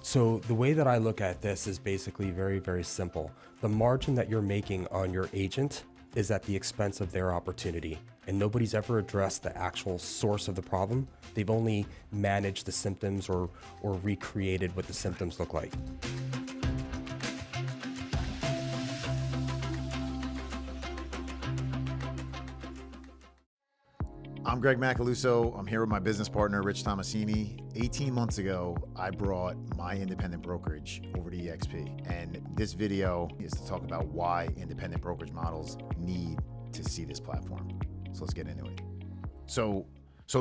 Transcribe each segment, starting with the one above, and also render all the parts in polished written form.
So the way that I look at this is basically very, very simple. The margin that you're making on your agent is at the expense of their opportunity. And nobody's ever addressed the actual source of the problem. They've only managed the symptoms or recreated what the symptoms look like. I'm Greg Macaluso. I'm here with my business partner, Rich Tomasini. 18 months ago, I brought my independent brokerage over to eXp. And this video is to talk about why independent brokerage models need to see this platform. So let's get into it. So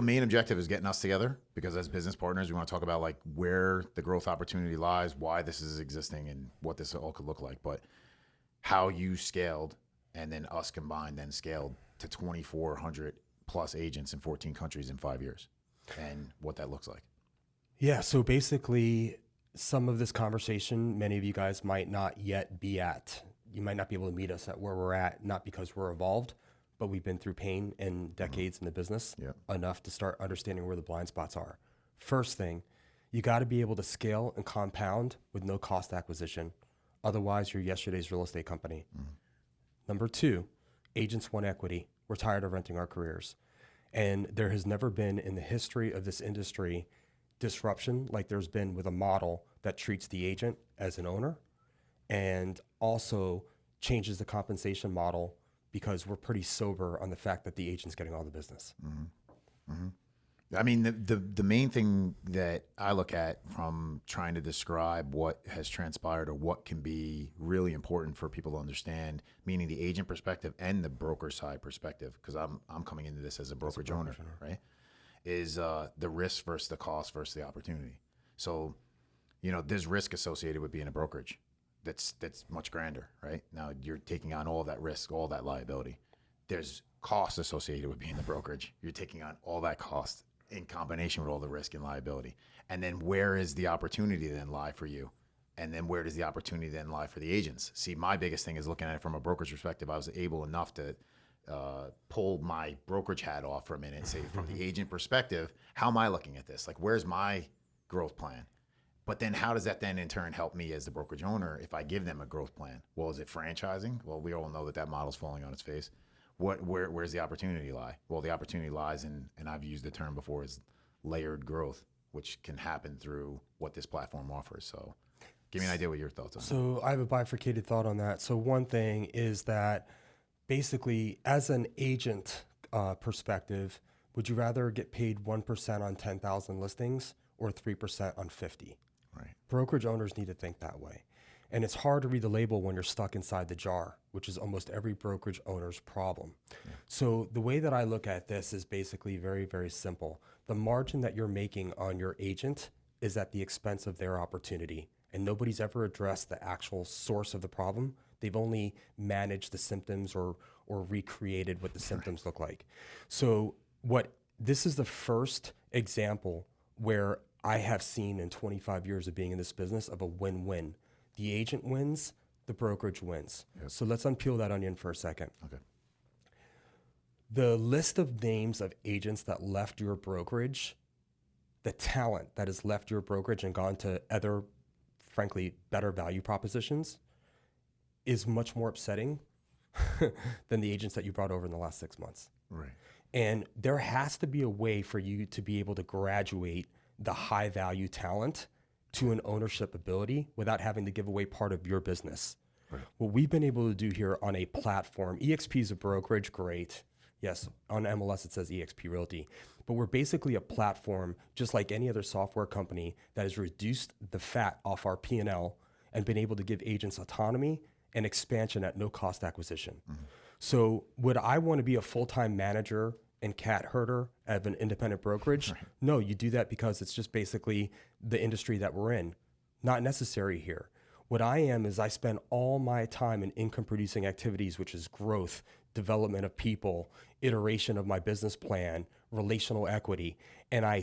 main objective is getting us together because as business partners, we want to talk about like where the growth opportunity lies, why this is existing and what this all could look like. But how you scaled and then us combined then scaled to 2,400 plus agents in 14 countries in 5 years and what that looks like. Yeah, so basically some of this conversation, many of you guys might not yet be at. You might not be able to meet us at where we're at, not because we're evolved, but we've been through pain and decades in the business enough to start understanding where the blind spots are. First thing, you got to be able to scale and compound with no cost acquisition. Otherwise, you're yesterday's real estate company. Number two, agents want equity. We're tired of renting our careers. And there has never been in the history of this industry disruption like there's been with a model that treats the agent as an owner and also changes the compensation model because we're pretty sober on the fact that the agent's getting all the business. I mean, the main thing that I look at from trying to describe what has transpired or what can be really important for people to understand, meaning the agent perspective and the broker side perspective, because I'm coming into this as a brokerage owner, right? Is the risk versus the cost versus the opportunity. So, you know, there's risk associated with being a brokerage. That's much grander, right? Now you're taking on all that risk, all that liability. There's cost associated with being the brokerage. You're taking on all that cost in combination with all the risk and liability. And then where is the opportunity then lie for you? And then where does the opportunity then lie for the agents? See, my biggest thing is looking at it from a brokerage perspective. I was able enough to pull my brokerage hat off for a minute and say from the agent perspective, how am I looking at this? Like, where's my growth plan? But then how does that then in turn help me as the brokerage owner if I give them a growth plan? Well, is it franchising? Well, we all know that model's falling on its face. Where's the opportunity lie? Well, the opportunity lies in, and I've used the term before, is layered growth, which can happen through what this platform offers. So give me an idea what your thoughts on that. So I have a bifurcated thought on that. So one thing is that basically as an agent perspective, would you rather get paid 1% on 10,000 listings or 3% on 50? Right. Brokerage owners need to think that way. And it's hard to read the label when you're stuck inside the jar, which is almost every brokerage owner's problem. Yeah. So the way that I look at this is basically very, very simple. The margin that you're making on your agent is at the expense of their opportunity. And nobody's ever addressed the actual source of the problem. They've only managed the symptoms or recreated what the symptoms look like. So this is the first example where I have seen in 25 years of being in this business of a win-win. The agent wins, the brokerage wins. Yep. So let's unpeel that onion for a second. Okay. The list of names of agents that left your brokerage, the talent that has left your brokerage and gone to other, frankly, better value propositions is much more upsetting than the agents that you brought over in the last 6 months. Right. And there has to be a way for you to be able to graduate the high value talent to an ownership ability without having to give away part of your business. Right. What we've been able to do here on a platform, eXp is a brokerage, great. Yes, on MLS it says eXp Realty, but we're basically a platform just like any other software company that has reduced the fat off our P&L and been able to give agents autonomy and expansion at no cost acquisition. Mm-hmm. So would I want to be a full-time manager and cat herder of an independent brokerage? Right. No, you do that because it's just basically the industry that we're in. Not necessary here. What I am is I spend all my time in income producing activities, which is growth, development of people, iteration of my business plan, relational equity. And I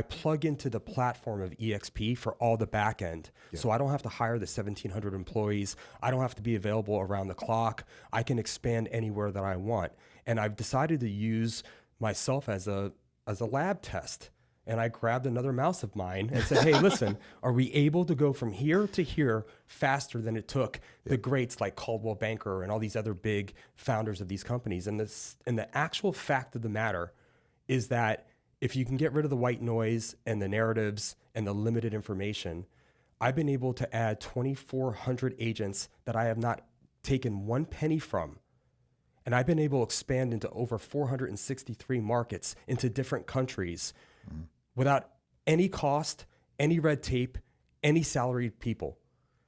plug into the platform of eXp for all the back end. Yeah. So I don't have to hire the 1,700 employees. I don't have to be available around the clock. I can expand anywhere that I want. And I've decided to use myself as a lab test. and I grabbed another mouse of mine and said, hey, listen, are we able to go from here to here faster than it took the greats like Coldwell Banker and all these other big founders of these companies? And the actual fact of the matter is that if you can get rid of the white noise and the narratives and the limited information, I've been able to add 2,400 agents that I have not taken one penny from. And I've been able to expand into over 463 markets into different countries without any cost, any red tape, any salaried people.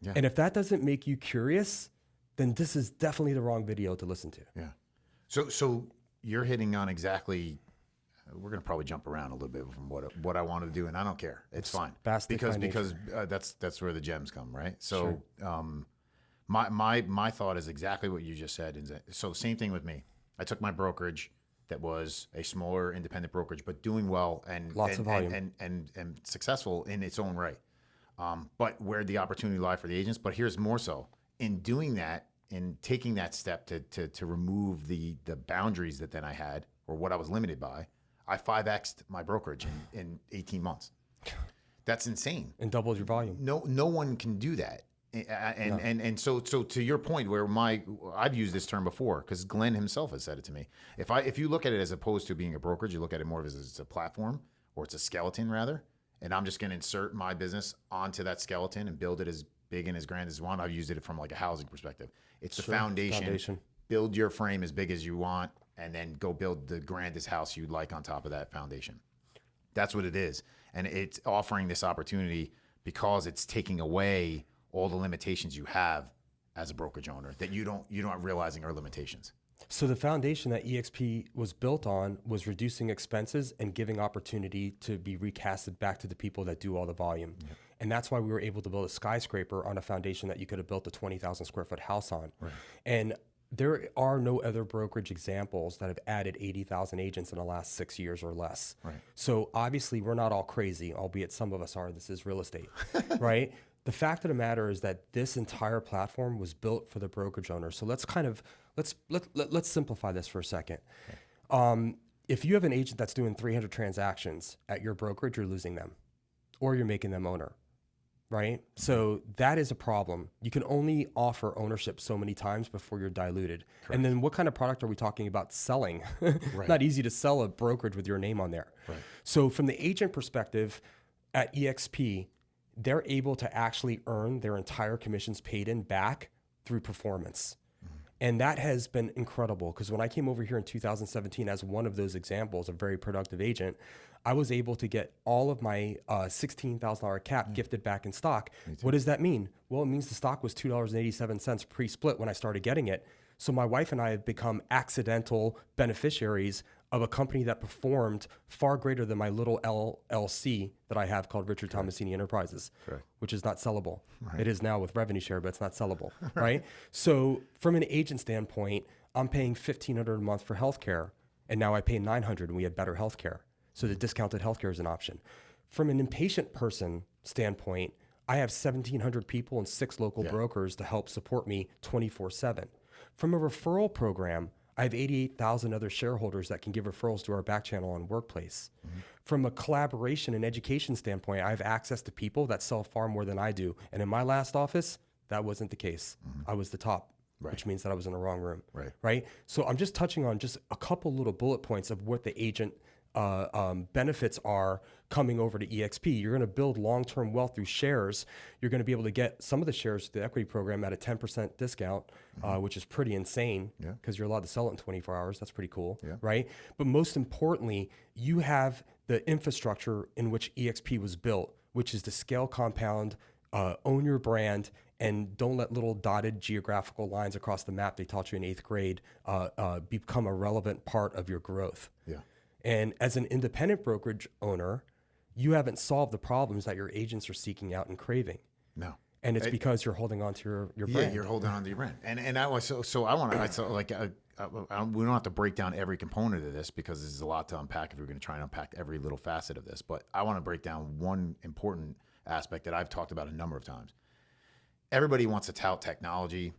Yeah. And if that doesn't make you curious, then this is definitely the wrong video to listen to. Yeah. So you're hitting on exactly. We're going to probably jump around a little bit from what I want to do, and I don't care. It's fine because that's where the gems come, right? So sure. My thought is exactly what you just said. So same thing with me. I took my brokerage that was a smaller independent brokerage, but doing well and lots of volume and successful in its own right. But where the opportunity lie for the agents. But here's more so in doing that, in taking that step to remove the boundaries that then I had or what I was limited by. I 5x'd my brokerage in 18 months. That's insane. And doubled your volume. No one can do that. And so to your point, where I've used this term before because Glenn himself has said it to me. If you look at it as opposed to being a brokerage, you look at it more as it's a platform or it's a skeleton rather. And I'm just going to insert my business onto that skeleton and build it as big and as grand as you want. I've used it from like a housing perspective. It's the foundation. Build your frame as big as you want. And then go build the grandest house you'd like on top of that foundation. That's what it is. And it's offering this opportunity because it's taking away all the limitations you have as a brokerage owner that you're not realizing are limitations. So the foundation that EXP was built on was reducing expenses and giving opportunity to be recasted back to the people that do all the volume. Yep. And that's why we were able to build a skyscraper on a foundation that you could have built a 20,000 square foot house on. Right. And there are no other brokerage examples that have added 80,000 agents in the last 6 years or less. Right. So obviously we're not all crazy, albeit some of us are. This is real estate, right? The fact of the matter is that this entire platform was built for the brokerage owner. So let's simplify this for a second. Okay. If you have an agent that's doing 300 transactions at your brokerage, you're losing them, or you're making them owner. Right? So that is a problem. You can only offer ownership so many times before you're diluted. Correct. And then what kind of product are we talking about selling? Right. Not easy to sell a brokerage with your name on there. Right. So from the agent perspective at EXP, they're able to actually earn their entire commissions paid in back through performance. And that has been incredible because when I came over here in 2017 as one of those examples, a very productive agent, I was able to get all of my $16,000 cap gifted back in stock. What does that mean? Well, it means the stock was $2.87 pre-split when I started getting it. So my wife and I have become accidental beneficiaries of a company that performed far greater than my little LLC that I have called Richard Tomasini Enterprises, which is not sellable. Right. It is now with revenue share, but it's not sellable, right? So from an agent standpoint, I'm paying $1,500 a month for healthcare, and now I pay $900 and we have better healthcare. So the discounted healthcare is an option. From an impatient person standpoint, I have 1,700 people and 6 local brokers to help support me 24/7. From a referral program, I have 88,000 other shareholders that can give referrals to our back channel on Workplace. Mm-hmm. From a collaboration and education standpoint, I have access to people that sell far more than I do. And in my last office, that wasn't the case. Mm-hmm. I was the top, which means that I was in the wrong room. Right? So I'm just touching on just a couple little bullet points of what the agent benefits are coming over to EXP. You're going to build long-term wealth through shares. You're going to be able to get some of the shares to the equity program at a 10% discount, which is pretty insane because you're allowed to sell it in 24 hours. That's pretty cool, right? But most importantly, you have the infrastructure in which EXP was built, which is to scale compound, own your brand, and don't let little dotted geographical lines across the map they taught you in 8th grade become a relevant part of your growth. And as an independent brokerage owner, you haven't solved the problems that your agents are seeking out and craving. No. And it's because you're holding on to your brand. Yeah, you're holding on to your brand. And I was so I want to we don't have to break down every component of this because there's a lot to unpack if we're going to try and unpack every little facet of this. But I want to break down one important aspect that I've talked about a number of times. everybody wants to tout technology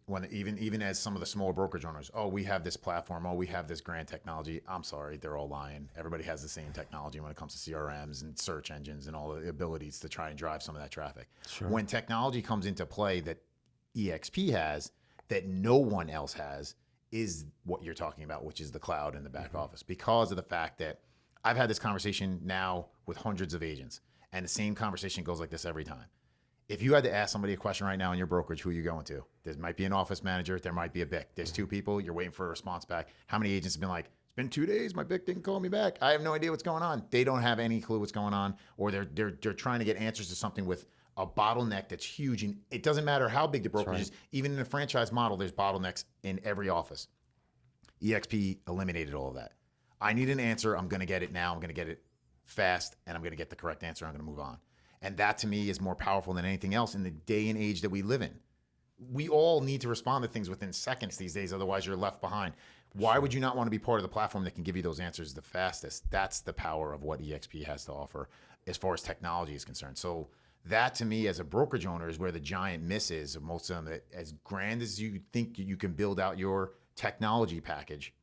when even as some of the smaller brokerage owners, oh, we have this platform, oh, we have this grand technology. I'm sorry, they're all lying. Everybody has the same technology when it comes to CRMs and search engines and all the abilities to try and drive some of that traffic. Sure. When technology comes into play that EXP has, that no one else has, is what you're talking about, which is the cloud and the back office, because of the fact that I've had this conversation now with hundreds of agents, and the same conversation goes like this every time. If you had to ask somebody a question right now in your brokerage, who are you going to? There might be an office manager. There might be a BIC. There's two people. You're waiting for a response back. How many agents have been like, it's been 2 days. My BIC didn't call me back. I have no idea what's going on. They don't have any clue what's going on, or they're trying to get answers to something with a bottleneck that's huge. And it doesn't matter how big the brokerage is. Even in a franchise model, there's bottlenecks in every office. EXP eliminated all of that. I need an answer. I'm going to get it now. I'm going to get it fast, and I'm going to get the correct answer. I'm going to move on. And that to me is more powerful than anything else in the day and age that we live in. We all need to respond to things within seconds these days. Otherwise you're left behind. Why would you not want to be part of the platform that can give you those answers the fastest? That's the power of what EXP has to offer as far as technology is concerned. So that to me as a brokerage owner is where the giant miss is of most of them. That as grand as you think you can build out your technology package,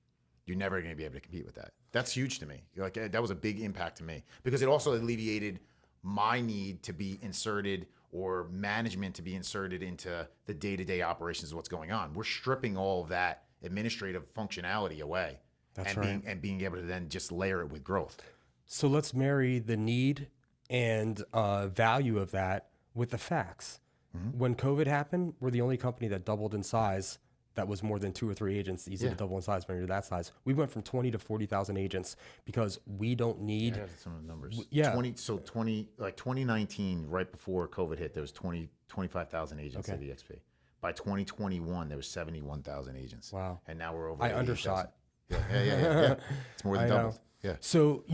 you're never going to be able to compete with that. That's huge to me. Like that was a big impact to me because it also alleviated my need to be inserted or management to be inserted into the day-to-day operations of what's going on. We're stripping all of that administrative functionality away. That's and right. being able to then just layer it with growth. So let's marry the need and value of that with the facts. When COVID happened, we're the only company that doubled in size. That was more than 2 or 3 agents. Easy to double in size when you're that size. We went from 20 to 40,000 agents because we don't need. I have some of the numbers. Yeah. 2019, right before COVID hit, there was 25,000 agents at EXP. By 2021, there was 71,000 agents. Wow. And now we're over. I undershot. Yeah. It's more than doubled. Yeah. So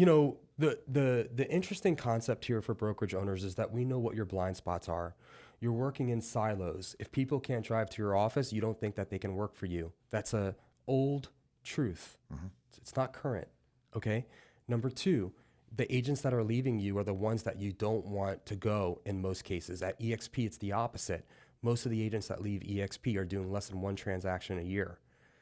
the interesting concept here for brokerage owners is that we know what your blind spots are. You're working in silos. If people can't drive to your office, you don't think that they can work for you. That's a old truth. It's not current, okay? Number 2, the agents that are leaving you are the ones that you don't want to go in most cases. At EXP, it's the opposite. Most of the agents that leave EXP are doing less than 1 transaction a year.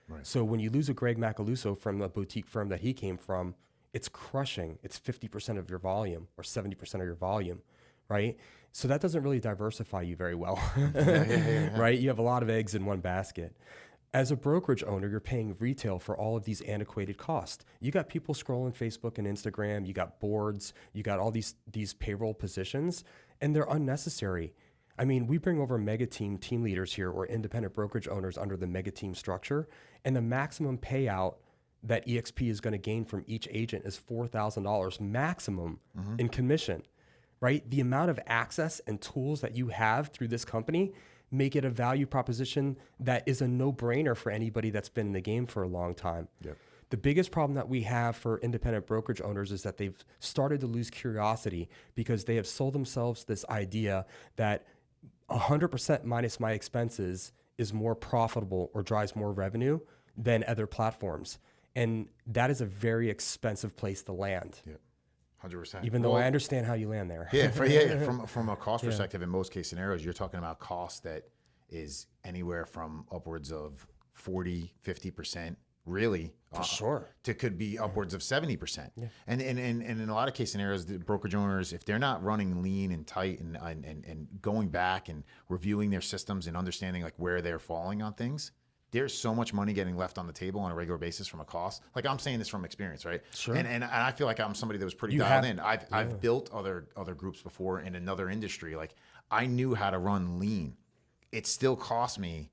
Right. So when you lose a Greg Macaluso from the boutique firm that he came from, it's crushing. It's 50% of your volume or 70% of your volume, right? So that doesn't really diversify you very well, right? You have a lot of eggs in one basket. As a brokerage owner, you're paying retail for all of these antiquated costs. You got people scrolling Facebook and Instagram, you got boards, you got all these payroll positions, and they're unnecessary. I mean, we bring over mega team leaders here or independent brokerage owners under the mega team structure, and the maximum payout that EXP is going to gain from each agent is $4,000 maximum in commission. Right? The amount of access and tools that you have through this company make it a value proposition that is a no-brainer for anybody that's been in the game for a long time. Yep. The biggest problem that we have for independent brokerage owners is that they've started to lose curiosity because they have sold themselves this idea that 100% minus my expenses is more profitable or drives more revenue than other platforms. And that is a very expensive place to land. Yep. 100%. Even though I understand how you land there. From a cost perspective, in most case scenarios, you're talking about cost that is anywhere from upwards of 40, 50%, really. Sure. To could be upwards of 70%. Yeah. And in a lot of case scenarios, the brokerage owners, if they're not running lean and tight and going back and reviewing their systems and understanding like where they're falling on things, there's so much money getting left on the table on a regular basis from a cost. Like I'm saying this from experience, right? Sure. And I feel like I'm somebody that was pretty dialed in. I've built other groups before in another industry. Like I knew how to run lean. It still cost me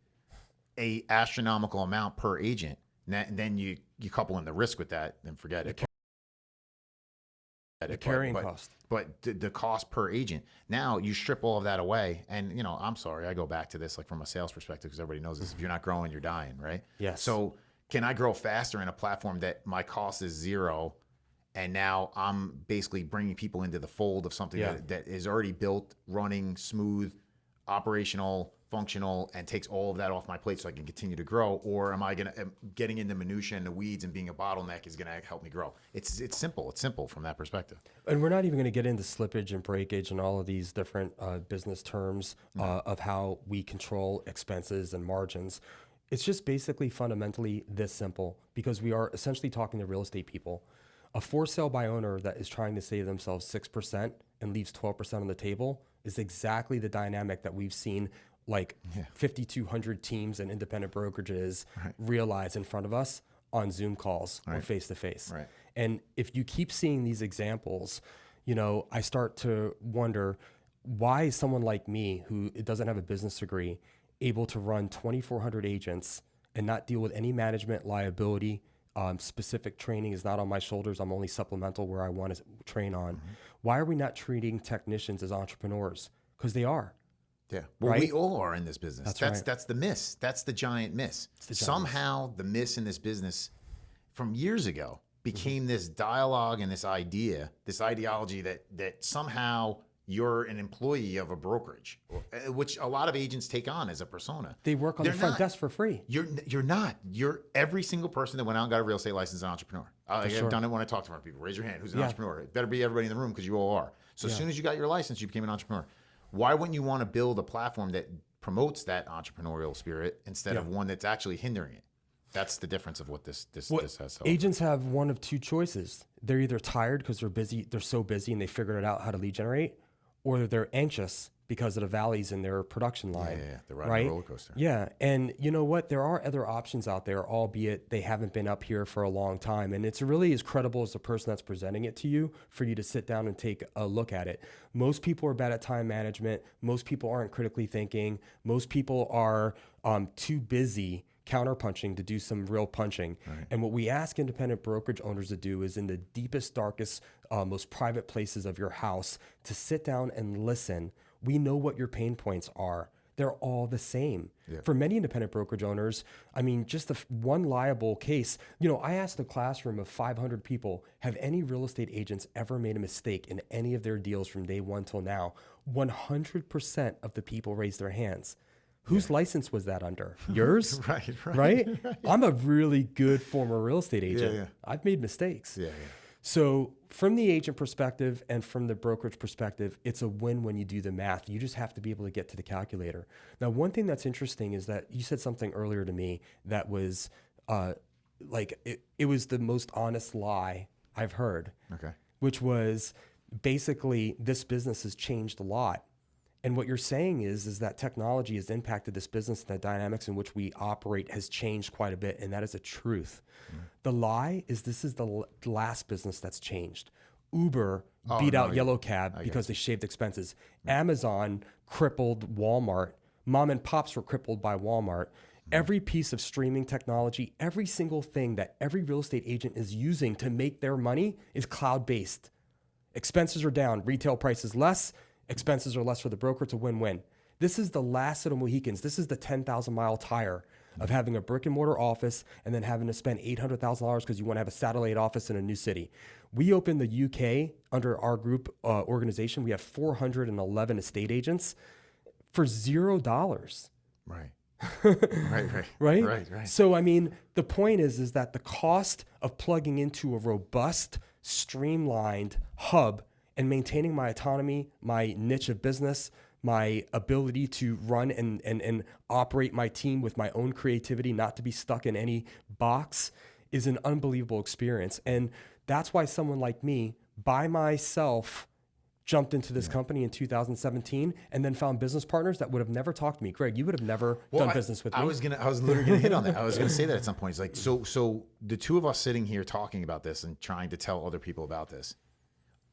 a astronomical amount per agent. And then you couple in the risk with that, then forget it. The carrying cost. But the cost per agent. Now you strip all of that away. And, I'm sorry, I go back to this like from a sales perspective because everybody knows this. If you're not growing, you're dying, right? Yes. So can I grow faster in a platform that my cost is 0 and now I'm basically bringing people into the fold of something that is already built, running, smooth, operational, functional and takes all of that off my plate so I can continue to grow? Or am I getting into minutia and the weeds and being a bottleneck is going to help me grow? It's simple. It's simple from that perspective. And we're not even going to get into slippage and breakage and all of these different business terms of how we control expenses and margins. It's just basically fundamentally this simple, because we are essentially talking to real estate people. A for sale by owner that is trying to save themselves 6% and leaves 12% on the table is exactly the dynamic that we've seen 5,200 teams and independent brokerages realize in front of us on Zoom calls or face to face. And if you keep seeing these examples, I start to wonder, why is someone like me who doesn't have a business degree able to run 2,400 agents and not deal with any management liability? Specific training is not on my shoulders. I'm only supplemental where I want to train on. Why are we not treating technicians as entrepreneurs? Because they are. Yeah. Well, we all are in this business. That's the miss. That's the giant miss. Somehow the miss in this business from years ago became this dialogue and this ideology that somehow you're an employee of a brokerage, which a lot of agents take on as a persona. They work on the front desk for free. You're not. You're every single person that went out and got a real estate license is an entrepreneur. I've done it when I talk to people. Raise your hand. Who's an entrepreneur? It better be everybody in the room, because you all are. So as soon as you got your license, you became an entrepreneur. Why wouldn't you want to build a platform that promotes that entrepreneurial spirit instead of one that's actually hindering it? That's the difference of what this has. Agents have one of two choices. They're either tired because they're so busy and they figured it out how to lead generate, or they're anxious because of the valleys in their production line. Yeah. They're riding a roller coaster. Yeah. And you know what? There are other options out there, albeit they haven't been up here for a long time. And it's really as credible as the person that's presenting it to you for you to sit down and take a look at it. Most people are bad at time management. Most people aren't critically thinking. Most people are too busy counterpunching to do some real punching. And what we ask independent brokerage owners to do is, in the deepest, darkest, most private places of your house, to sit down and listen. We know what your pain points are. They're all the same. For many independent brokerage owners, I mean, just one liable case. I asked a classroom of 500 people, have any real estate agents ever made a mistake in any of their deals from day one till now? 100% of the people raised their hands. Whose license was that under? Yours? Right? I'm a really good former real estate agent. I've made mistakes. So from the agent perspective and from the brokerage perspective, it's a win when you do the math. You just have to be able to get to the calculator. Now, one thing that's interesting is that you said something earlier to me that was it was the most honest lie I've heard. Which was basically, this business has changed a lot. And what you're saying is that technology has impacted this business, and the dynamics in which we operate has changed quite a bit. And that is a truth. The lie is this is the last business that's changed. Uber beat out Yellow Cab because they shaved expenses. Amazon crippled Walmart. Mom and pops were crippled by Walmart. Every piece of streaming technology, every single thing that every real estate agent is using to make their money is cloud-based. Expenses are down, retail prices less, expenses are less for the broker. It's a win-win. This is the last of the Mohicans. This is the 10,000-mile tire of having a brick and mortar office and then having to spend $800,000 because you want to have a satellite office in a new city. We opened the UK under our group organization. We have 411 estate agents for $0. Right. So, I mean, the point is that the cost of plugging into a robust, streamlined hub and maintaining my autonomy, my niche of business, my ability to run and operate my team with my own creativity, not to be stuck in any box, is an unbelievable experience. And that's why someone like me, by myself, jumped into this company in 2017 and then found business partners that would have never talked to me. Greg, you would have never done business with me. I was literally gonna hit on that. I was gonna say that at some point. It's like, so the two of us sitting here talking about this and trying to tell other people about this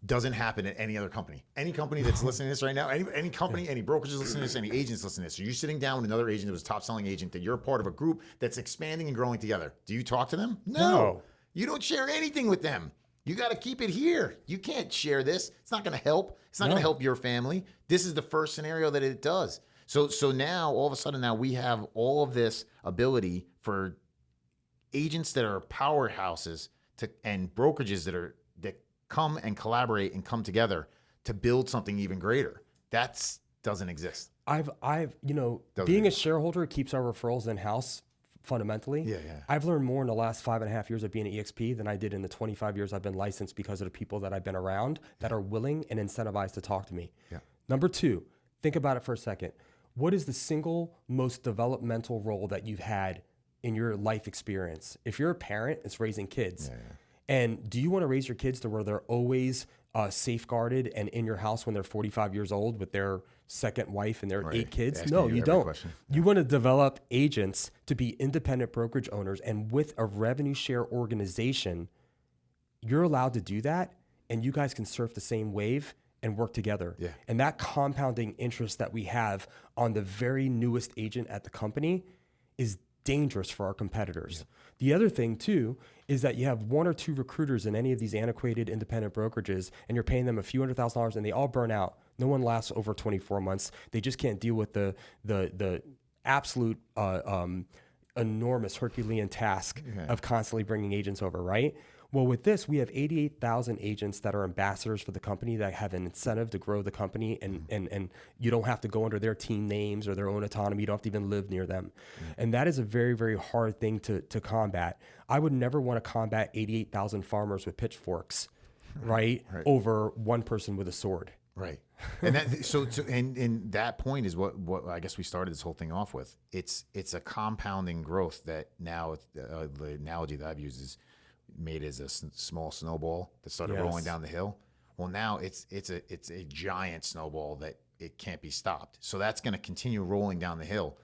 doesn't happen at any other company. Any company that's listening to this right now, any company, any brokerages listening to this, any agents listening to this, so you're sitting down with another agent that was a top selling agent, that you're a part of a group that's expanding and growing together. Do you talk to them? No. You don't share anything with them. You got to keep it here. You can't share this. It's not going to help. It's not going to help your family. This is the first scenario that it does. So now, all of a sudden, now we have all of this ability for agents that are powerhouses and brokerages that come and collaborate and come together to build something even greater. That doesn't exist. Being a shareholder keeps our referrals in house fundamentally. Yeah. I've learned more in the last 5.5 years of being at EXP than I did in the 25 years I've been licensed because of the people that I've been around that are willing and incentivized to talk to me. Yeah. Number two, think about it for a second. What is the single most developmental role that you've had in your life experience? If you're a parent, it's raising kids. And do you want to raise your kids to where they're always safeguarded and in your house when they're 45 years old with their second wife and their 8 kids? Asking No, you you every don't. question. You want to develop agents to be independent brokerage owners. And with a revenue share organization, you're allowed to do that. And you guys can surf the same wave and work together. Yeah. And that compounding interest that we have on the very newest agent at the company is dangerous for our competitors. The other thing too is that you have 1 or 2 recruiters in any of these antiquated independent brokerages and you're paying them a few $100,000 and they all burn out. No one lasts over 24 months. They just can't deal with the absolute enormous Herculean task of constantly bringing agents over, right? Well, with this, we have 88,000 agents that are ambassadors for the company that have an incentive to grow the company, and you don't have to go under their team names or their own autonomy. You don't have to even live near them. And that is a very, very hard thing to combat. I would never want to combat 88,000 farmers with pitchforks, right? Over one person with a sword. Right. And that and that point is what I guess we started this whole thing off with. It's a compounding growth that now the analogy that I've used is made as a small snowball that started rolling down the hill. Well, now it's a giant snowball that it can't be stopped. So that's going to continue rolling down the hill.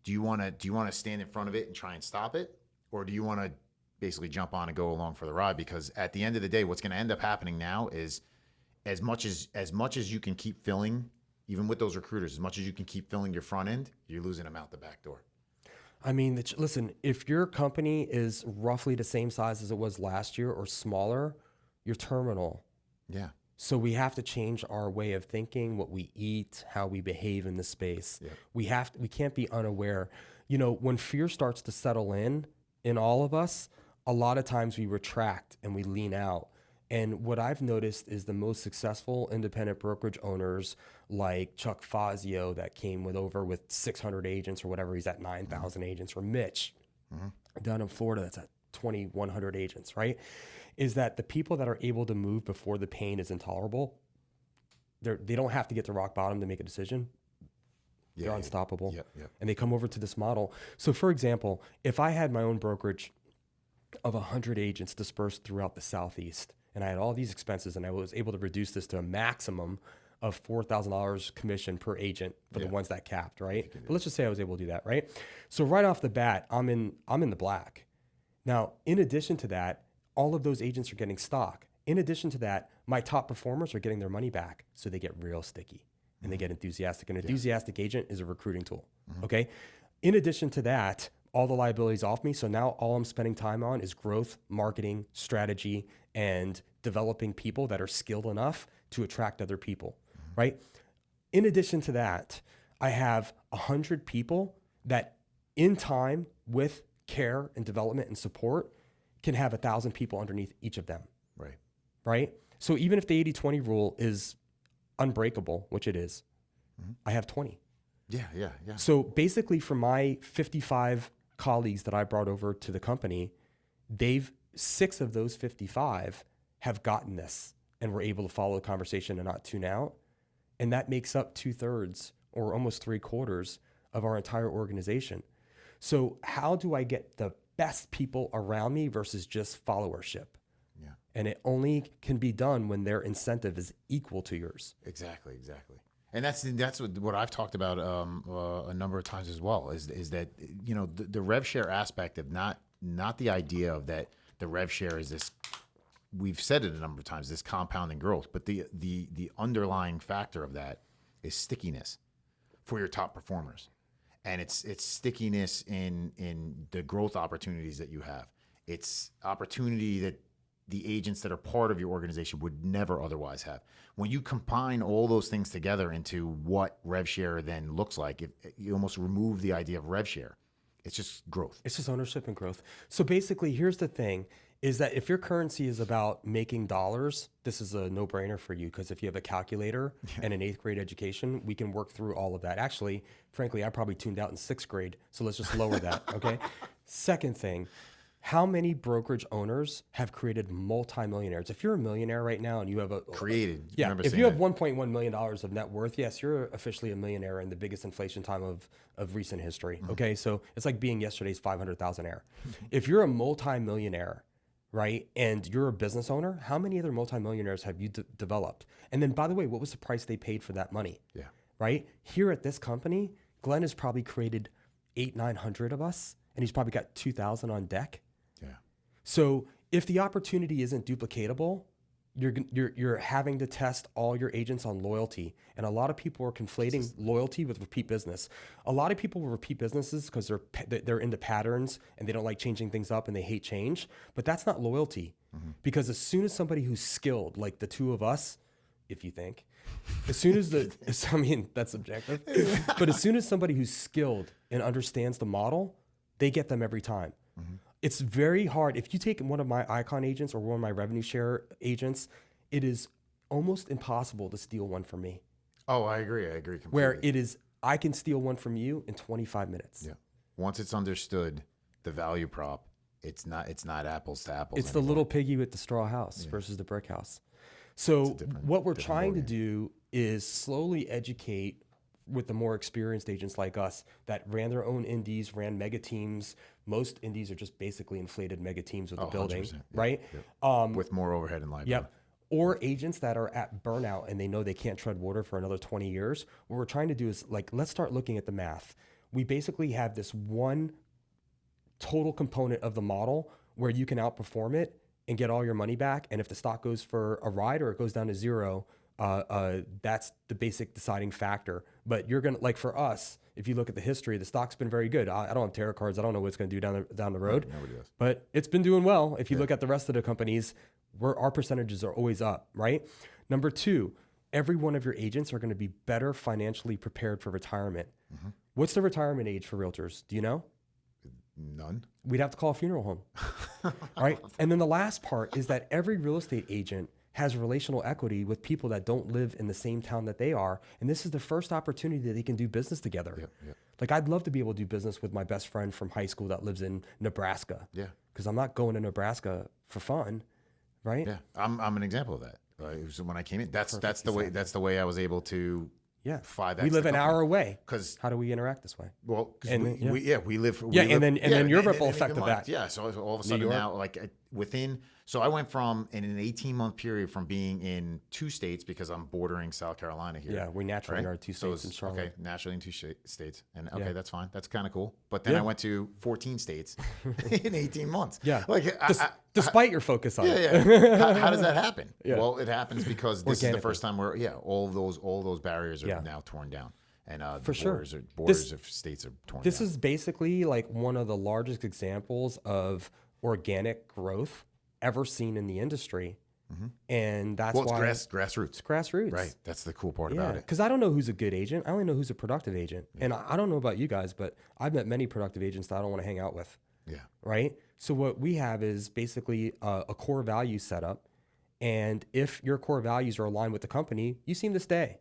Do you want to stand in front of it and try and stop it, or do you want to basically jump on and go along for the ride? Because at the end of the day, what's going to end up happening now is as much as you can keep filling, even with those recruiters, as much as you can keep filling your front end, you're losing them out the back door. I mean, listen, if your company is roughly the same size as it was last year or smaller, you're terminal. Yeah. So we have to change our way of thinking, what we eat, how we behave in the space. Yeah. We can't be unaware. When fear starts to settle in all of us, a lot of times we retract and we lean out. And what I've noticed is the most successful independent brokerage owners like Chuck Fazio that came with 600 agents or whatever, he's at 9,000 agents, or Mitch down in Florida that's at 2,100 agents, right? Is that the people that are able to move before the pain is intolerable, they don't have to get to rock bottom to make a decision. They're unstoppable. And they come over to this model. So for example, if I had my own brokerage of 100 agents dispersed throughout the Southeast, and I had all these expenses, and I was able to reduce this to a maximum of $4,000 commission per agent for the ones that capped, right? But let's just say I was able to do that, right? So right off the bat, I'm in the black. Now, in addition to that, all of those agents are getting stock. In addition to that, my top performers are getting their money back, so they get real sticky and they get enthusiastic. An enthusiastic agent is a recruiting tool, okay? In addition to that, all the liabilities off me. So now all I'm spending time on is growth, marketing, strategy, and developing people that are skilled enough to attract other people, right? In addition to that, I have 100 people that in time with care and development and support can have 1,000 people underneath each of them. Right? So even if the 80-20 rule is unbreakable, which it is, I have 20. Yeah. So basically for my 55 colleagues that I brought over to the company, 6 of those 55 have gotten this and were able to follow the conversation and not tune out. And that makes up 2/3 or almost 3/4 of our entire organization. So how do I get the best people around me versus just followership? Yeah. And it only can be done when their incentive is equal to yours. Exactly. And that's what I've talked about a number of times as well, is that, the rev share aspect of not the idea of that the rev share is this, we've said it a number of times, this compounding growth, but the underlying factor of that is stickiness for your top performers. And it's stickiness in the growth opportunities that you have. It's opportunity that the agents that are part of your organization would never otherwise have. When you combine all those things together into what rev share then looks like, you almost remove the idea of rev share. It's just growth. It's just ownership and growth. So basically, here's the thing, is that if your currency is about making dollars, this is a no-brainer for you, because if you have a calculator and an 8th grade education, we can work through all of that. Actually, frankly, I probably tuned out in 6th grade, so let's just lower that, okay? Second thing, how many brokerage owners have created multimillionaires? If you're a millionaire right now and you have Created. yeah, if you have $1.1 million of net worth, yes, you're officially a millionaire in the biggest inflation time of recent history. Okay, so it's like being yesterday's 500,000-aire. If you're a multimillionaire, right, and you're a business owner, how many other multimillionaires have you developed? And then, by the way, what was the price they paid for that money? Yeah. Right? Here at this company, Glenn has probably created 900 of us, and he's probably got 2,000 on deck. Yeah. So if the opportunity isn't duplicatable, you're having to test all your agents on loyalty. And a lot of people are conflating loyalty with repeat business. A lot of people will repeat businesses because they're into patterns and they don't like changing things up and they hate change. But that's not loyalty. Because as soon as somebody who's skilled, like the two of us, if you think, as soon as I mean, that's subjective, but as soon as somebody who's skilled and understands the model, they get them every time. It's very hard. If you take one of my Icon agents or one of my revenue share agents, it is almost impossible to steal one from me. Oh, I agree completely. Where it is, I can steal one from you in 25 minutes. Yeah. Once it's understood, the value prop, it's not apples to apples. It's the little piggy with the straw house versus the brick house. So what we're trying to do is slowly educate with the more experienced agents like us that ran their own indies, ran mega teams. Most indies are just basically inflated mega teams with the building, right? With more overhead and liability. Yep. Or agents that are at burnout and they know they can't tread water for another 20 years. What we're trying to do is like, let's start looking at the math. We basically have this one total component of the model where you can outperform it and get all your money back. And if the stock goes for a ride or it goes down to zero, that's the basic deciding factor. But you're gonna, like for us, if you look at the history, the stock's been very good. I don't have tarot cards. I don't know what it's gonna do down the road. Nobody does. But it's been doing well. If you look at the rest of the companies, our percentages are always up, right? Number two, every one of your agents are gonna be better financially prepared for retirement. What's the retirement age for realtors? Do you know? None. We'd have to call a funeral home, right? And then the last part is that every real estate agent has relational equity with people that don't live in the same town that they are. And this is the first opportunity that they can do business together. Like I'd love to be able to do business with my best friend from high school that lives in Nebraska. Yeah. Because I'm not going to Nebraska for fun, right? Yeah. I'm an example of that. It was when I came in, that's the way I was able to 5x. We live an hour away. Because how do we interact this way? Well, because we live. And then your ripple effect of that. Yeah. So all of a sudden now, like so I went from in an 18-month period from being in 2 states because I'm bordering South Carolina here. Yeah, we naturally are 2 states in Charlotte. Okay, naturally in 2 states, and that's fine. That's kind of cool. But then I went to 14 states in 18 months. Yeah, like despite your focus on it. Yeah. How does that happen? Well, it happens because this is the first time where all those barriers are now torn down. And the borders of states are torn down. This is basically like one of the largest examples of organic growth ever seen in the industry. And that's why it's grassroots. It's grassroots. Right. That's the cool part about it. Because I don't know who's a good agent. I only know who's a productive agent. And I don't know about you guys, but I've met many productive agents that I don't want to hang out with. Yeah. Right? So what we have is basically a core value setup. And if your core values are aligned with the company, you seem to stay.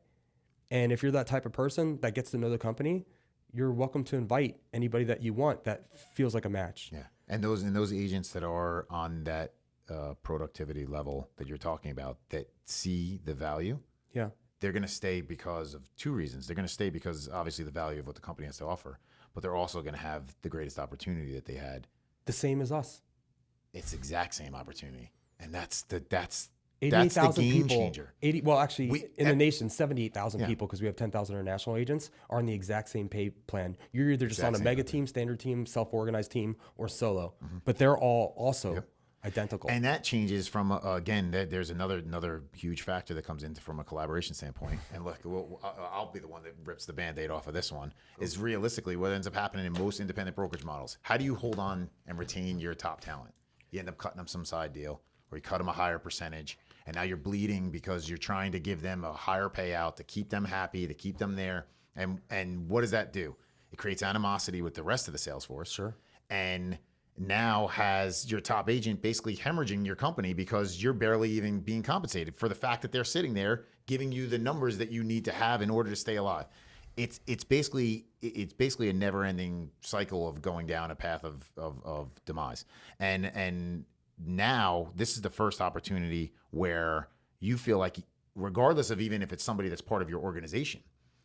And if you're that type of person that gets to know the company, you're welcome to invite anybody that you want that feels like a match. Yeah. And those agents that are on that productivity level that you're talking about that see the value, they're going to stay because of 2 reasons. They're going to stay because obviously the value of what the company has to offer, but they're also going to have the greatest opportunity that they had. The same as us. It's the exact same opportunity, and that's the 88,000 game people. changer. In the nation, 78,000 people, because we have 10,000 international agents, are on the exact same pay plan. You're either just on a mega team, standard team, self-organized team, or solo. But they're all also identical. And that changes from again. There's another huge factor that comes into from a collaboration standpoint. And look, I'll be the one that rips the Band-Aid off of this one. Is realistically what ends up happening in most independent brokerage models. How do you hold on and retain your top talent? You end up cutting them some side deal, or you cut them a higher percentage. And now you're bleeding because you're trying to give them a higher payout to keep them happy, to keep them there. And what does that do? It creates animosity with the rest of the sales force. Sure. And now has your top agent basically hemorrhaging your company because you're barely even being compensated for the fact that they're sitting there giving you the numbers that you need to have in order to stay alive. It's basically a never-ending cycle of going down a path of demise. And now this is the first opportunity where you feel like, regardless of even if it's somebody that's part of your organization,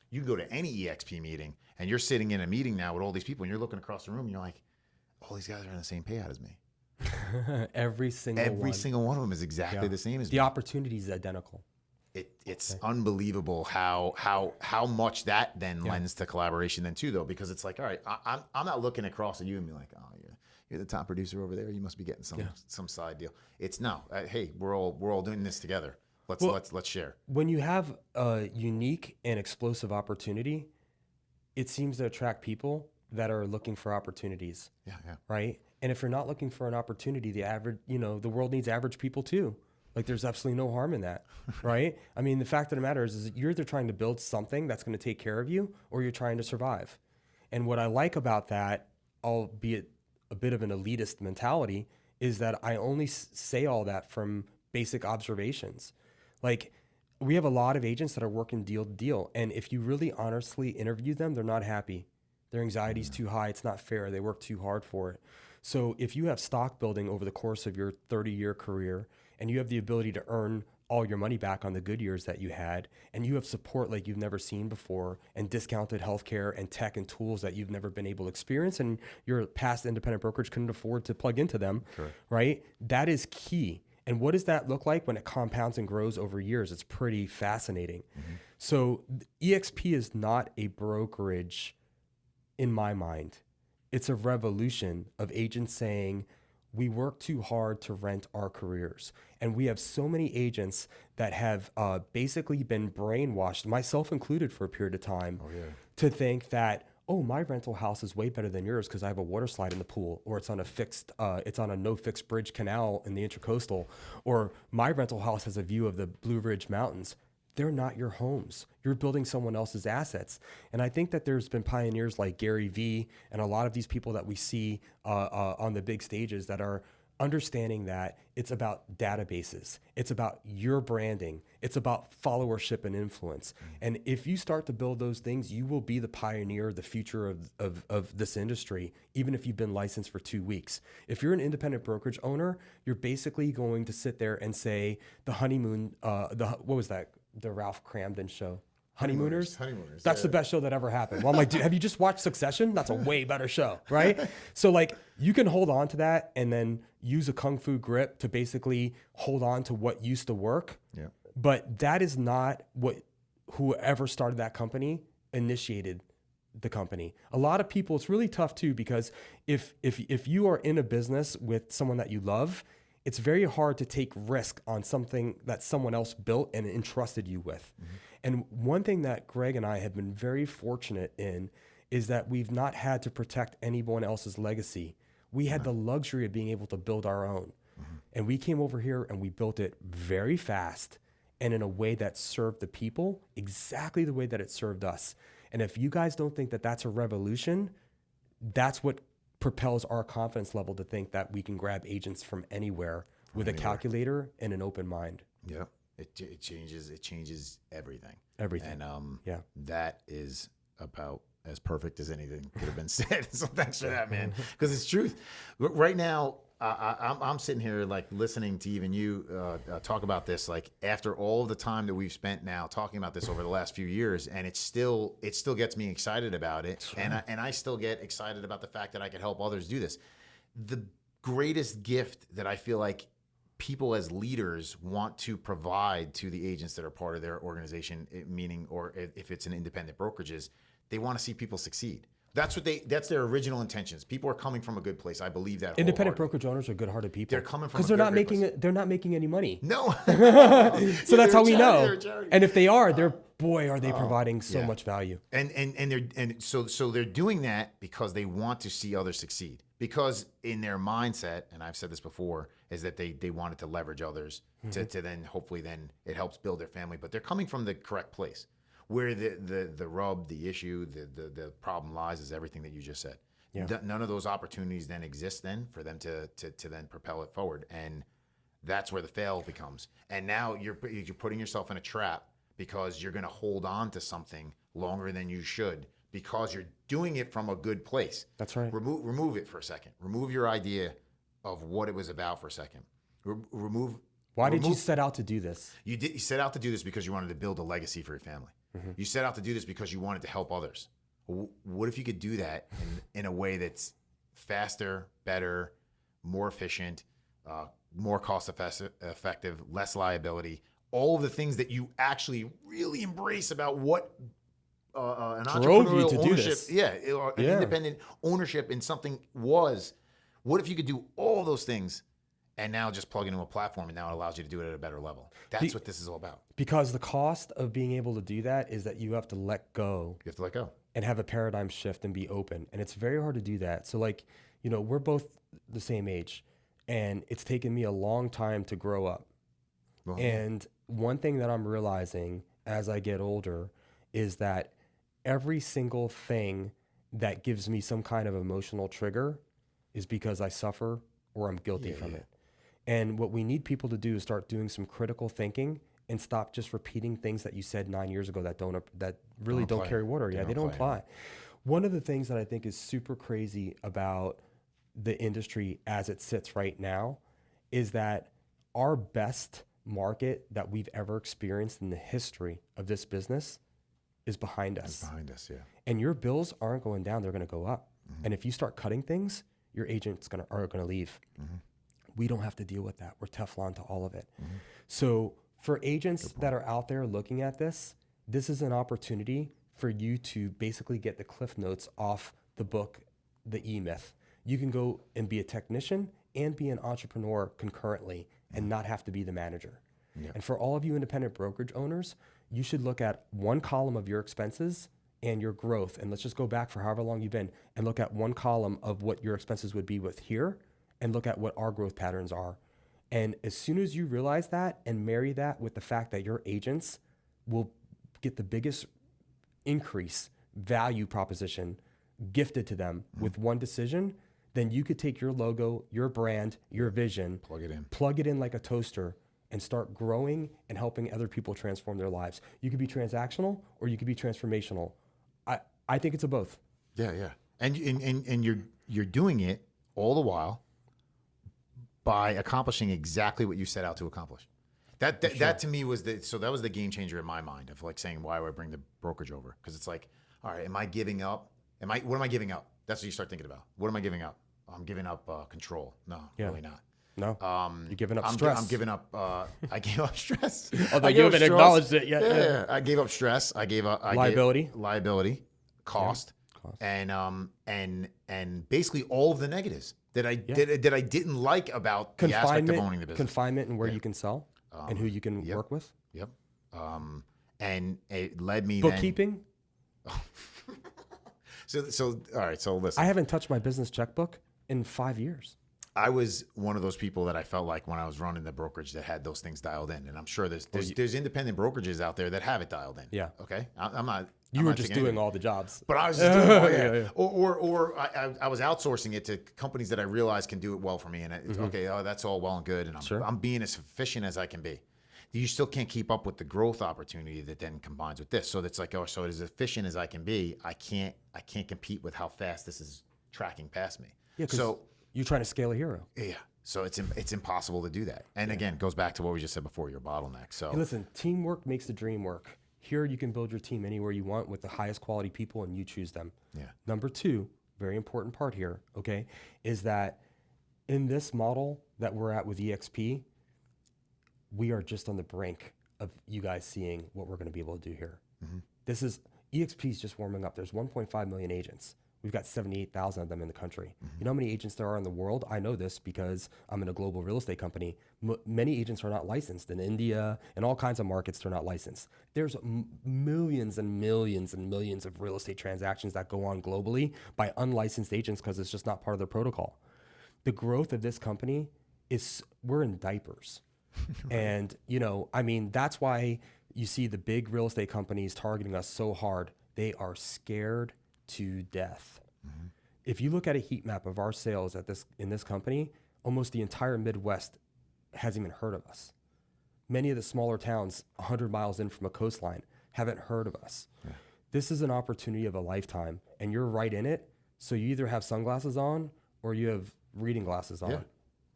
you can go to any EXP meeting and you're sitting in a meeting now with all these people and you're looking across the room and you're like, all these guys are on the same payout as me. Every single one of them is exactly the same as me. The opportunity is identical. It's unbelievable how much that then lends to collaboration then too, though, because it's like, all right, I'm not looking across at you and be like, oh, you're the top producer over there. You must be getting some side deal. It's no, hey, we're all doing this together. Let's share. When you have a unique and explosive opportunity, it seems to attract people that are looking for opportunities. Yeah. Right. And if you're not looking for an opportunity, the world needs average people too. Like, there's absolutely no harm in that, right? I mean, the fact of the matter is you're either trying to build something that's going to take care of you, or you're trying to survive. And what I like about that, albeit a bit of an elitist mentality, is that I only say all that from basic observations. Like, we have a lot of agents that are working deal to deal. And if you really honestly interview them, they're not happy. Their anxiety is too high. It's not fair. They work too hard for it. So if you have stock building over the course of your 30-year career, and you have the ability to earn all your money back on the good years that you had, and you have support like you've never seen before, and discounted healthcare and tech and tools that you've never been able to experience, and your past independent brokerage couldn't afford to plug into them, right? That is key. And what does that look like when it compounds and grows over years? It's pretty fascinating. Mm-hmm. So EXP is not a brokerage in my mind. It's a revolution of agents saying, we work too hard to rent our careers. And we have so many agents that have basically been brainwashed, myself included for a period of time, to think that, oh, my rental house is way better than yours because I have a water slide in the pool, or it's on a no fixed bridge canal in the Intracoastal, or my rental house has a view of the Blue Ridge Mountains. They're not your homes. You're building someone else's assets. And I think that there's been pioneers like Gary Vee and a lot of these people that we see on the big stages that are understanding that it's about databases. It's about your branding. It's about followership and influence. And if you start to build those things, you will be the pioneer, the future of this industry, even if you've been licensed for 2 weeks. If you're an independent brokerage owner, you're basically going to sit there and say the honeymoon, what was that? The Ralph Cramden show. Honeymooners. That's the best show that ever happened. Well, I'm like, dude, have you just watched Succession? That's a way better show, right? So like, you can hold on to that and then use a kung fu grip to basically hold on to what used to work. Yeah. But that is not what whoever started that company initiated the company. A lot of people, it's really tough too, because if you are in a business with someone that you love, it's very hard to take risk on something that someone else built and entrusted you with. Mm-hmm. And one thing that Greg and I have been very fortunate in is that we've not had to protect anyone else's legacy. We had the luxury of being able to build our own. Mm-hmm. And we came over here and we built it very fast and in a way that served the people exactly the way that it served us. And if you guys don't think that that's a revolution, that's what propels our confidence level to think that we can grab agents from anywhere with a calculator and an open mind. Yeah, it changes everything. Everything. And that is about as perfect as anything could have been said. So thanks for that, man, because it's truth. Right now, I'm sitting here like listening to even you talk about this, like after all the time that we've spent now talking about this over the last few years, and it still gets me excited about it, right. and I still get excited about the fact that I could help others do this. The greatest gift that I feel like people as leaders want to provide to the agents that are part of their organization, meaning, or if it's an independent brokerage, is they want to see people succeed. That's their original intentions. People are coming from a good place. I believe that. Independent brokerage owners are good-hearted people. They're coming from because they're not making any money. No. So that's how we know. And if they are, are they providing so much value. And so they're doing that because they want to see others succeed. Because in their mindset, and I've said this before, is that they wanted to leverage others to then hopefully then it helps build their family. But they're coming from the correct place. Where the rub, the issue, the problem lies is everything that you just said. Yeah. None of those opportunities then exist then for them to then propel it forward. And that's where the fail becomes. And now you're putting yourself in a trap because you're going to hold on to something longer than you should because you're doing it from a good place. That's right. Remove it for a second. Remove your idea of what it was about for a second. Why did you set out to do this? You set out to do this because you wanted to build a legacy for your family. Mm-hmm. You set out to do this because you wanted to help others. What if you could do that in a way that's faster, better, more efficient, more cost effective, less liability, all of the things that you actually really embrace about what an entrepreneurial ownership, independent ownership in something was. What if you could do all those things and now just plug into a platform and now it allows you to do it at a better level? That's what this is all about. Because the cost of being able to do that is that you have to let go. You have to let go. And have a paradigm shift and be open. And it's very hard to do that. So we're both the same age and it's taken me a long time to grow up. Well, and one thing that I'm realizing as I get older is that every single thing that gives me some kind of emotional trigger is because I suffer or I'm guilty from it. And what we need people to do is start doing some critical thinking and stop just repeating things that you said 9 years ago that really don't carry water. They don't apply. One of the things that I think is super crazy about the industry as it sits right now is that our best market that we've ever experienced in the history of this business is behind us. It's behind us, yeah. And your bills aren't going down, they're going to go up. Mm-hmm. And if you start cutting things, your agents are going to leave. Mm-hmm. We don't have to deal with that. We're Teflon to all of it. Mm-hmm. So for agents that are out there looking at this is an opportunity for you to basically get the cliff notes off the book, The E-Myth. You can go and be a technician and be an entrepreneur concurrently and not have to be the manager. Yeah. And for all of you independent brokerage owners, you should look at one column of your expenses and your growth. And let's just go back for however long you've been and look at one column of what your expenses would be with here and look at what our growth patterns are. And as soon as you realize that and marry that with the fact that your agents will get the biggest increase value proposition gifted to them with one decision, then you could take your logo, your brand, your vision, plug it in like a toaster and start growing and helping other people transform their lives. You could be transactional or you could be transformational. I think it's a both. Yeah, yeah. And you're doing it all the while by accomplishing exactly what you set out to accomplish. That to me was that was the game changer in my mind of like saying, why would I bring the brokerage over? Because it's like, all right, am I giving up? What am I giving up? That's what you start thinking about. What am I giving up? I'm giving up control. No, really not. No, you're giving up stress. I'm giving up. I gave up stress. Although you haven't acknowledged it yet. Yeah, I gave up stress. I gave up liability, cost, and basically all of the negatives that I didn't like about the aspect of owning the business. Confinement and where you can sell and who you can work with. Yep. And it led me bookkeeping. So all right. So listen, I haven't touched my business checkbook in 5 years. I was one of those people that I felt like when I was running the brokerage that had those things dialed in, and I'm sure there's independent brokerages out there that have it dialed in. Yeah. Okay. I'm not. You were just doing all the jobs, but I was just doing Or I was outsourcing it to companies that I realized can do it well for me, and that's all well and good, and I'm being as efficient as I can be. You still can't keep up with the growth opportunity that then combines with this. So it's like, so as efficient as I can be, I can't compete with how fast this is tracking past me. Yeah. So you're trying to scale a hero. Yeah. So it's impossible to do that. And again, it goes back to what we just said before, your bottleneck. So hey, listen, teamwork makes the dream work. Here you can build your team anywhere you want with the highest quality people and you choose them. Yeah. Number two, very important part here, okay, is that in this model that we're at with EXP, we are just on the brink of you guys seeing what we're going to be able to do here. Mm-hmm. EXP is just warming up. There's 1.5 million agents. We've got 78,000 of them in the country. Mm-hmm. You know how many agents there are in the world? I know this because I'm in a global real estate company. Many agents are not licensed in India and all kinds of markets. They're not licensed. There's millions and millions and millions of real estate transactions that go on globally by unlicensed agents because it's just not part of their protocol. The growth of this company we're in diapers. And, that's why you see the big real estate companies targeting us so hard. They are scared to death. Mm-hmm. If you look at a heat map of our sales in this company, almost the entire Midwest hasn't even heard of us. Many of the smaller towns 100 miles in from a coastline haven't heard of us. Yeah. This is an opportunity of a lifetime, and you're right in it. So you either have sunglasses on or you have reading glasses on. Yeah.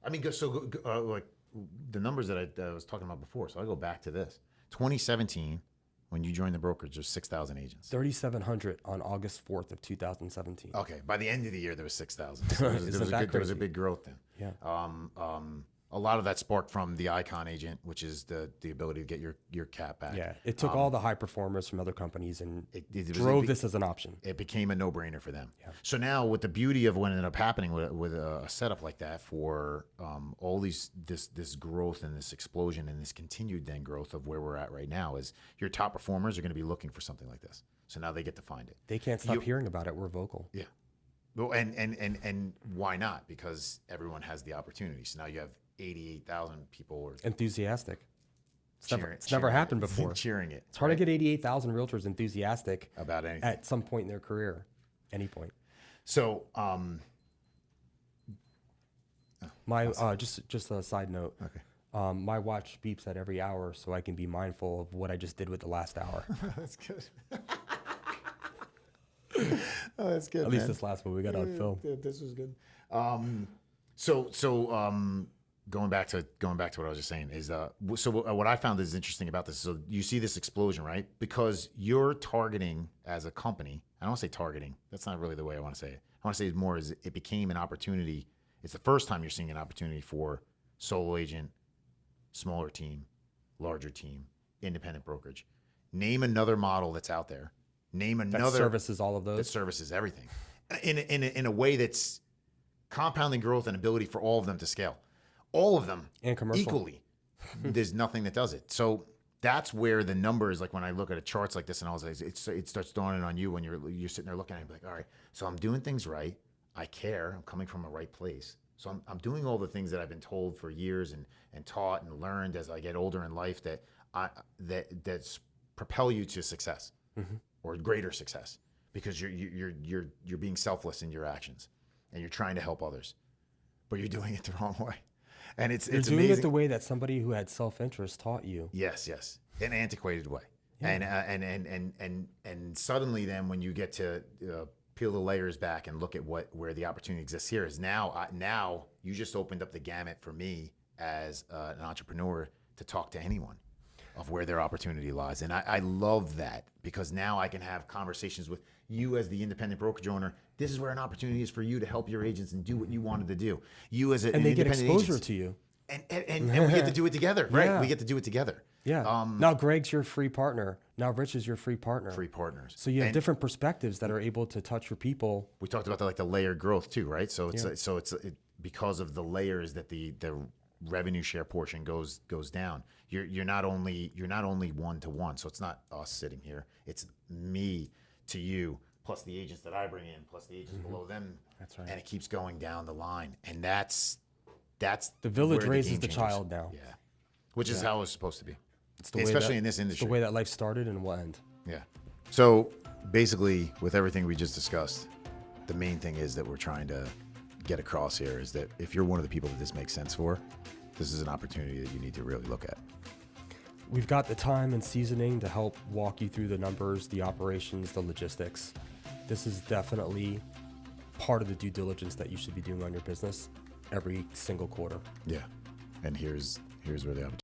I mean, like the numbers that I was talking about before. So I go back to this. 2017, when you joined the brokerage, there's 6,000 agents. 3,700 on August 4th of 2017. Okay. By the end of the year, there was 6,000. So there was a big growth then. Yeah. A lot of that sparked from the Icon agent, which is the ability to get your cap back. Yeah, it took all the high performers from other companies and it drove this as an option. It became a no-brainer for them. Yeah. So now, with the beauty of what ended up happening with a setup like that for all this growth and this explosion and this continued then growth of where we're at right now, is your top performers are going to be looking for something like this. So now they get to find it. They can't stop hearing about it. We're vocal. Yeah. Well, and why not? Because everyone has the opportunity. So now you have 88,000 people or enthusiastic. It's cheering never happened before. Cheering it. It's hard to get 88,000 realtors enthusiastic about anything at some point in their career, any point. So, just a side note. Okay. My watch beeps at every hour, so I can be mindful of what I just did with the last hour. That's good. Oh, that's good. At least this last one we got on film. This was good. Going back to what I was just saying is, what I found is interesting about this. So you see this explosion, right? Because you're targeting as a company. I don't want to say targeting. That's not really the way I want to say it. I want to say it more as it became an opportunity. It's the first time you're seeing an opportunity for solo agent, smaller team, larger team, independent brokerage. Name another model that's out there. Name another that services all of those. That services everything in a way that's compounding growth and ability for all of them to scale. All of them and commercial equally. There's nothing that does it. So that's where the numbers, like when I look at charts like this and all this, it starts dawning on you when you're sitting there looking at it, like, all right, so I'm doing things right. I care. I'm coming from a right place. So I'm doing all the things that I've been told for years and taught and learned as I get older in life that's propel you to success or greater success, because you're being selfless in your actions and you're trying to help others, but you're doing it the wrong way. And it's doing amazing. it the way that somebody who had self-interest taught you. Yes, an antiquated way. Yeah. And suddenly then when you get to peel the layers back and look at where the opportunity exists here is now you just opened up the gamut for me as an entrepreneur to talk to anyone of where their opportunity lies. And I love that, because now I can have conversations with you as the independent brokerage owner. This is where an opportunity is for you to help your agents and do what you wanted to do. You as an independent agent. And they get exposure to you. And we get to do it together, right? Yeah. We get to do it together. Yeah. Now Greg's your free partner. Now Rich is your free partner. Free partners. So you have different perspectives that are able to touch your people. We talked about the layered growth too, right? So it's because of the layers that the revenue share portion goes down. You're not only one-to-one. So it's not us sitting here. It's me to you, plus the agents that I bring in, plus the agents below them. That's right. And it keeps going down the line. And that's the village raises the child now. Yeah. Which is how it's supposed to be. It's the way especially in this industry. It's the way that life started and will end. Yeah. So basically, with everything we just discussed, the main thing is that we're trying to get across here is that if you're one of the people that this makes sense for, this is an opportunity that you need to really look at. We've got the time and seasoning to help walk you through the numbers, the operations, the logistics. This is definitely part of the due diligence that you should be doing on your business every single quarter. Yeah. And here's where the opportunity